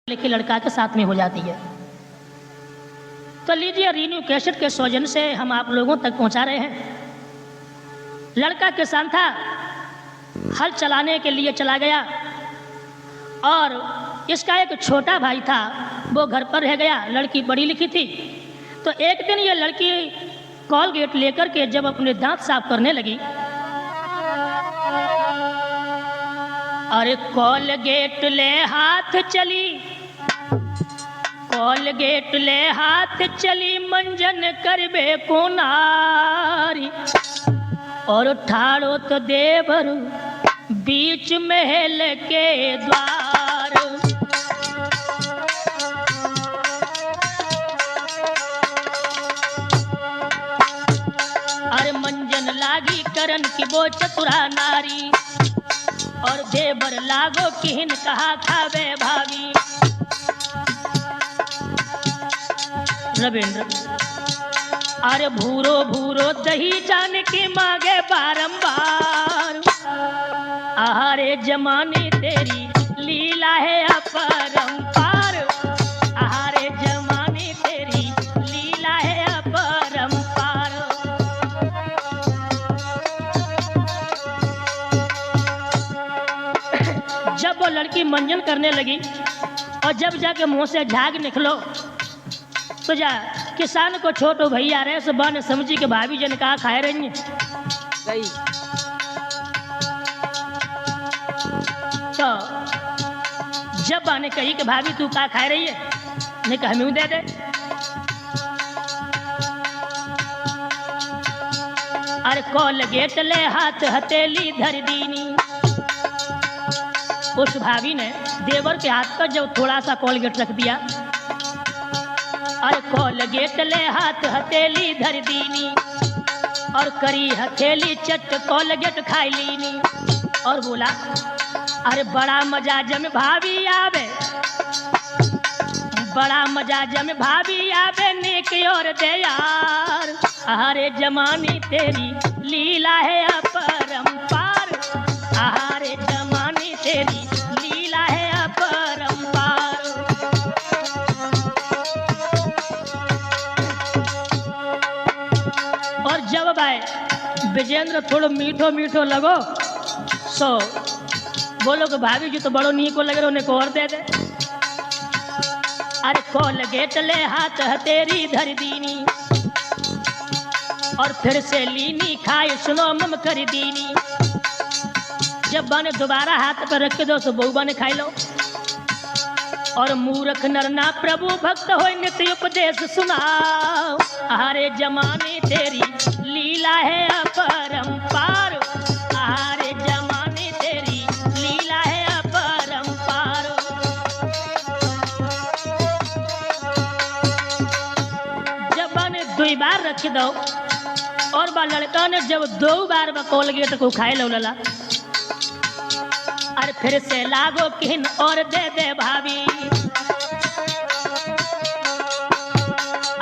लेके लड़का के साथ में हो जाती है। तो लीजिए, रीन्यू कैसेट के सौजन से हम आप लोगों तक पहुंचा रहे हैं। लड़का किसान था, हल चलाने के लिए चला गया और इसका एक छोटा भाई था, वो घर पर रह गया। लड़की पढ़ी लिखी थी। तो एक दिन ये लड़की कॉलगेट लेकर के जब अपने दांत साफ करने लगी, अरे कॉलगेट ले हाथ चली, कॉलगेट ले हाथ चली, मंजन करबे को नारी, और ठाड़ो तो देवर बीच महल के द्वार। अरे मंजन लागी करन की वो चतुरा नारी, और देवर लागो किहन कहा खावे भाभी। रविंद्र, अरे भूरो भूरो दही जान के मांगे बारंबार, आहारे जमाने तेरी लीला है अपरंपार, आहारे जमाने तेरी लीला है अपरंपार। जब वो लड़की मंजन करने लगी और जब जाके मुंह से झाग निकलो, तो जा किसान को छोटो भैया रहे सो बन समझी के भाभी जन कहा खाए रही सही। तो जब बाने कही कि भाभी तू का खाए रही है, ने कहा हमें दे दे। अरे कॉलगेट ले हाथ हथेली धर दीनी। उस भाभी ने देवर के हाथ पर जब थोड़ा सा कॉलगेट रख दिया, अरे कॉलगेट ले हाथ हथेली धर दीनी, और करी हथेली चट कॉलगेट खाई लीनी, और बोला अरे बड़ा मजा जम भाभी आवे, बड़ा मजा जम भाभी आवे, नेक और दे यार, अरे जमाने तेरी लीला है अपरंपार, अरे जमाने तेरी लीला है अपरंपार। और जब भाई विजेंद्र थोड़ा मीठो मीठो लगो, सो बोलो कि भाभी जी तो बड़ो नी को लगे, उन्हें को और दे दे। अरे कॉलगेट ले हाथ हथेली धर दीनी, और फिर से लीनी खाए सुनो मम कर दीनी। जब बने दोबारा हाथ पर रख के दो तो बहु बने खाई लो। और मूर्ख नरना प्रभु भक्त हो नित्य उपदेश सुनाओ, अरे जमाने तेरी लीला है अपरंपार, अरे जमाने तेरी लीला है अपरंपार। जब बने दो बार रख दो, और बा लड़का ने जब 2 बार कॉलगेट को खाए लो लला, अरे फिर से लागो किन और दे दे भाभी,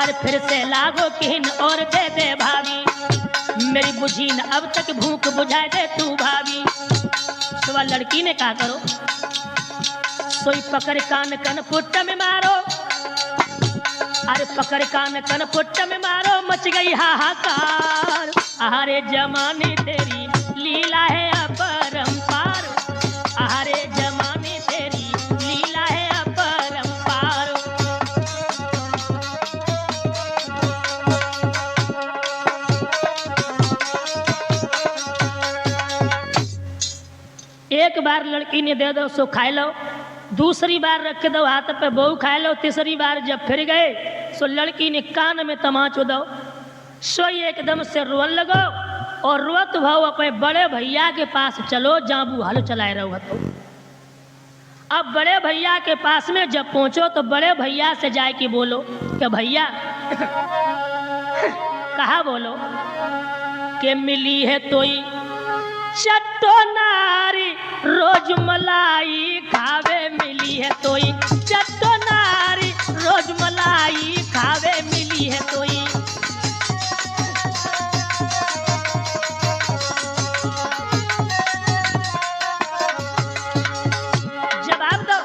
अरे फिर से लागो किन और दे दे भाभी, मेरी बुझी न अब तक भूख बुझाए दे तू भाभी। तो लड़की ने कहा करो, सोई पकड़ कान कन पुट्ट में मारो, अरे पकड़ कान कन पुट्ट में मारो, मच गई हाहाकार, अरे जमाने तेरी लीला है अपरंपार, अरे जमाने तेरी लीला है अपरंपार। एक बार लड़की ने दे दो सो खाए लो, दूसरी बार रख दो हाथ पे बहु खाए लो, तीसरी बार जब फिर गए सो लड़की ने कान में तमाचो दो, सो एकदम से रोन लगो, और रोत भाव अपने बड़े भैया के पास चलो जाबू हल चलाए रहो। तो अब बड़े भैया के पास में जब पहुंचो तो बड़े भैया से जाए कि बोलो कि भैया कहा बोलो कि मिली है तोई चट्टो नारी रोज मलाई खावे, मिली है तोई चट्टो नारी रोज मलाई खावे, मिली है तोई। जवाब दो।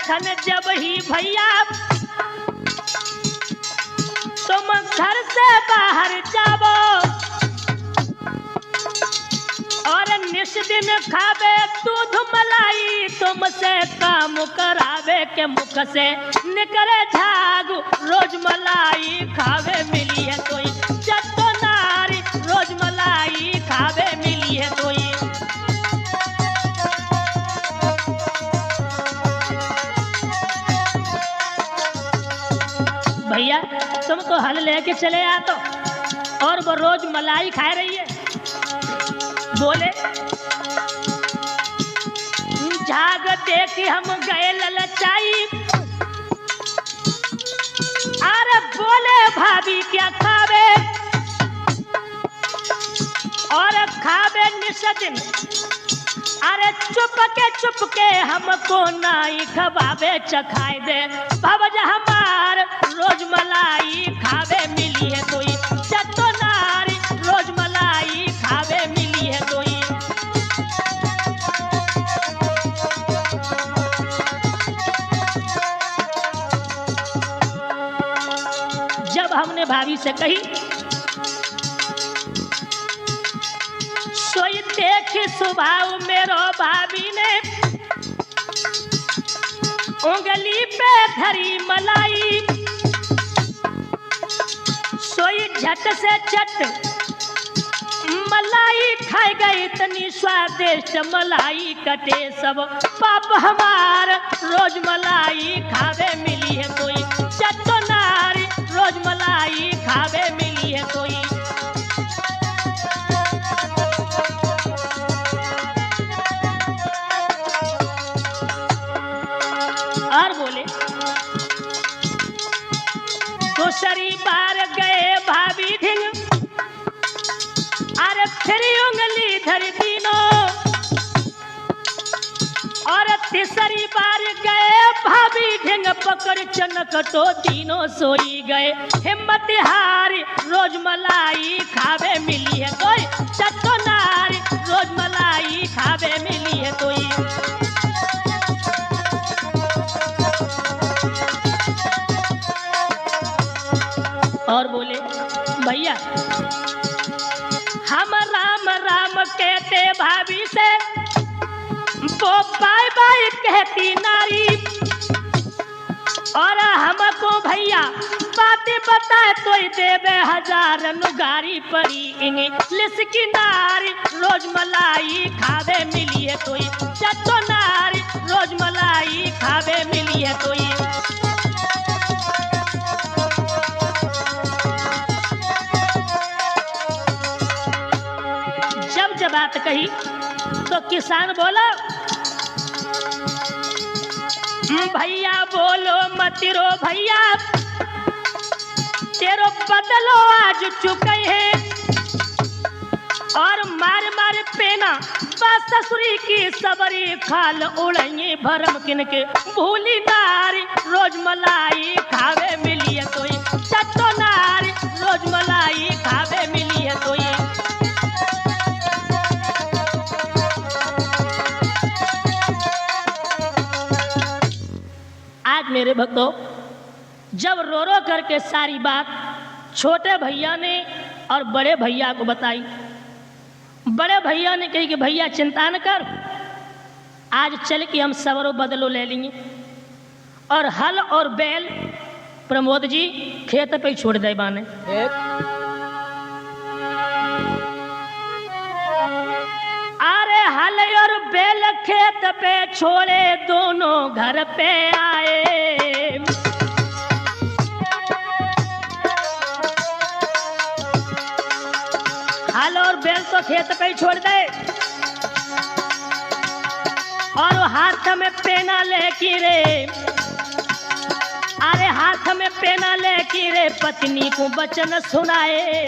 देखन जब ही भैया तुम घर से बाहर जाबो और निस दिन खावे दूध मलाई तुमसे काम करावे के मुख से निकले झाग रोज मलाई खावे मिली है कोई जतो नारी रोज मलाई खावे मिली है कोई। भैया तुम तो हल लेके चले आ तो और वो रोज मलाई खा रही है। बोले झाग देखी हम गए ललचाई अरे बोले भाभी क्या खावे और खावे निसदिन अरे चुप के हमको नाई खवावे चखाए दे भवज हमार रोज मलाई खावे मिली है कोई जतो नारी रोज मलाई खावे मिली है कोई। जब हमने भाभी से कही सोई देखी स्वभाव मेरो भाभी ने उंगली पे धरी मलाई सोई झट से झट मलाई खाई गई इतनी स्वादिष्ट मलाई कटे सब पाप हमार रोज मलाई खावे मिली है कोई जतो नारी रोज मलाई खावे मिली है कोई। और बोले दूसरी बार गए भाभी ढिंग अरे फिर उंगली धर दीनो और तीसरी बार गए भाभी ढिंग पकड़ चनकटो तीनों सोई गए हिम्मत हारी रोज मलाई खावे मिली है कोई जतो नारी रोज मलाई खावे मिली है कोई। और बोले भैया हम राम राम कहते भाभी से वो बाय बाय कहती नारी और हमको भैया बातें बताए तो देवे हजार नुगारी पड़ी इंग्लिश की नारी रोज मलाई खावे मिली है कोई जतो नारी रोज मलाई खावे मिली है कोई। जब बात कही तो किसान बोला भैया बोलो मत रो भैया तेरो बदलो आज चुके हैं और मार मार पेना ससुरी की सबरी खाल उड़ेंगे भरम किन के भूली नारी रोज मलाई खावे मिली है कोई जतो नारी रोज मलाई खावे मिली है कोई। आज मेरे भक्तों जब रो रो करके सारी बात छोटे भैया ने और बड़े भैया को बताई, बड़े भैया ने कही कि भैया चिंता न कर, आज चल के हम सवरो बदलो ले लेंगे और हल और बैल प्रमोद जी खेत पे छोड़ दे बाने। अरे हल और बैल खेत पे छोड़े दोनों घर पे आए। हल और बैल तो खेत पे ही छोड़ दे और हाथ में पेना लेके रे, अरे हाथ में पेना लेके रे पत्नी को वचन सुनाए।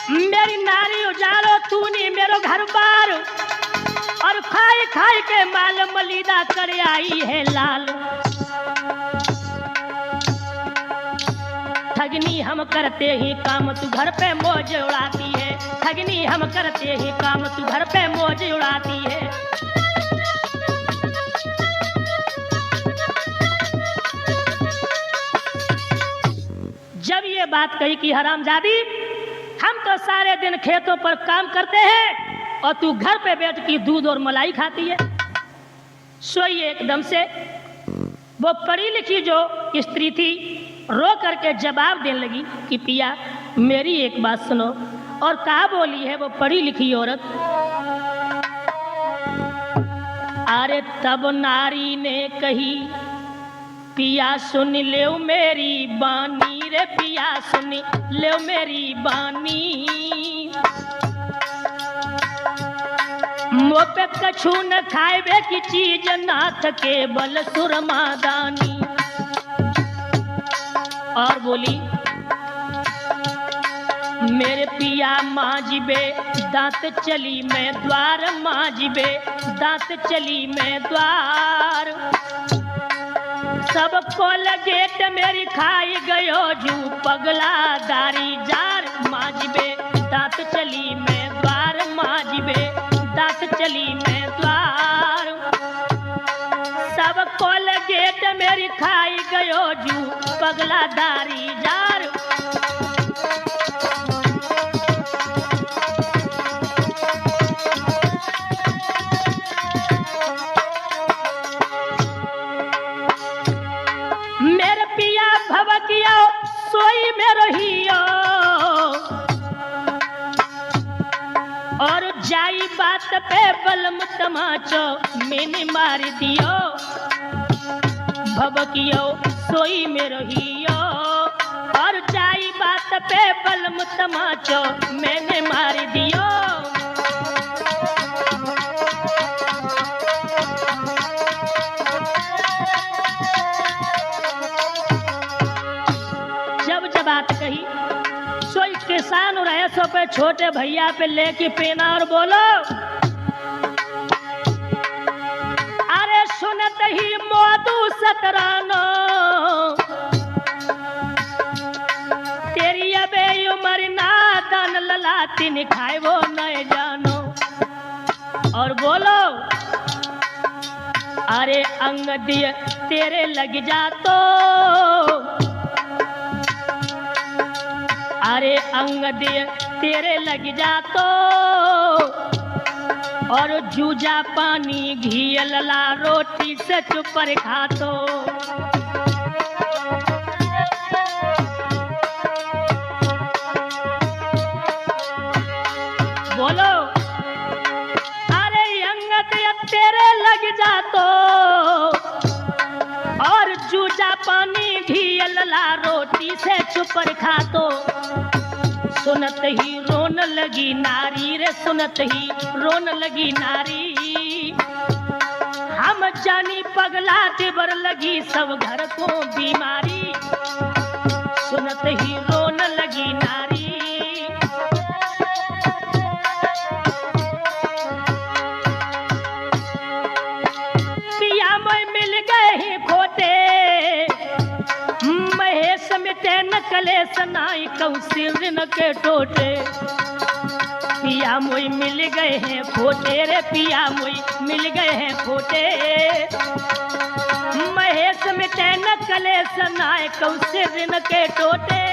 मेरी नारी उजारो तूने मेरो घर बार और खाए खाए के माल मलीदा कर आई है लाल। ठगनी हम करते ही काम तू घर पे मौज उड़ाती है। ठगनी हम करते ही काम, तू घर पे मौज उड़ाती है। जब ये बात कही कि हरामजादी, हम तो सारे दिन खेतों पर काम करते हैं और तू घर पे बैठ के दूध और मलाई खाती है। सोई एकदम से वो पढ़ी लिखी जो स्त्री थी रो करके जवाब देने लगी कि पिया मेरी एक बात सुनो। और कहा बोली है वो पढ़ी लिखी औरत, अरे तब नारी ने कही पिया सुन ले मेरी बानी रे, पिया सुन ले मेरी बानी, मुँह पे कछु न खाए की चीज नाथ के बल सुरमादानी। और बोली मेरे पिया माजिबे दांत चली मैं द्वार, माजिबे दांत चली मैं द्वार, सब कोलगेट मेरी खाई गयो जू पगला दारी जार, माजिबे दांत चली मैं द्वार, माजिबे दांत चली मैं द्वार, सब कोलगेट मेरी खाई गयो जू पगला दारी जार। मेरे पिया भवकिया सोई में रहियो और जाई बात पे बलम तमाचो मैंने मार दियो, भवकियो सोई में रहियो और जाई बात पे बलम तमाचो मैंने मार दियो। जब बात कही सोई किसान और ऐसो पे छोटे भैया पे लेके पेना और बोलो, अरे सुनत ही मोदू सतरानो तेरी अबे उमर नादान ललाती खाए वो न जानो। और बोलो अरे अंग दिए तेरे लग जा तो, अरे अंग दिए तेरे लग जा तो, और जूजा पानी घी लला रोटी से चुपर खा तो। बोलो अरे अंग दिए तेरे लग जा तो, और जूजा पानी घी लला रोटी से चुपर खा तो। सुनत ही रोन लगी नारी रे, सुनत ही रोन लगी नारी, हम जानी पगला देवर लगी सब घर को बीमारी, सुनत ही रोन लगी नारी। पिया मैं मिल गए ही खोटे, महेश मिटे न कलेश नाई कौशिल न के टोटे, पिया मोई मिल गए हैं खोटे रे, पिया मोई मिल गए हैं खोटे, महेश मिटे न कलेश नाई कौशिल न के टोटे।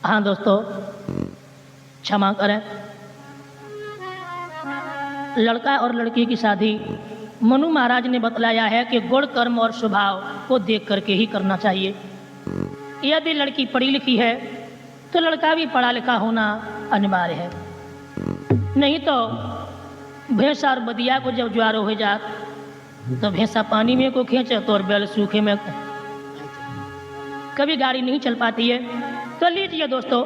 हाँ दोस्तों क्षमा करें, लड़का और लड़की की शादी मनु महाराज ने बतलाया है कि गुण कर्म और स्वभाव को देख करके ही करना चाहिए। यदि लड़की पढ़ी लिखी है तो लड़का भी पढ़ा लिखा होना अनिवार्य है, नहीं तो भैंसा और बदिया को जब ज्वार हो जात तो भैंसा पानी में को खींचे तो और बैल सूखे में, कभी गाड़ी नहीं चल पाती है। तो लीजिए दोस्तों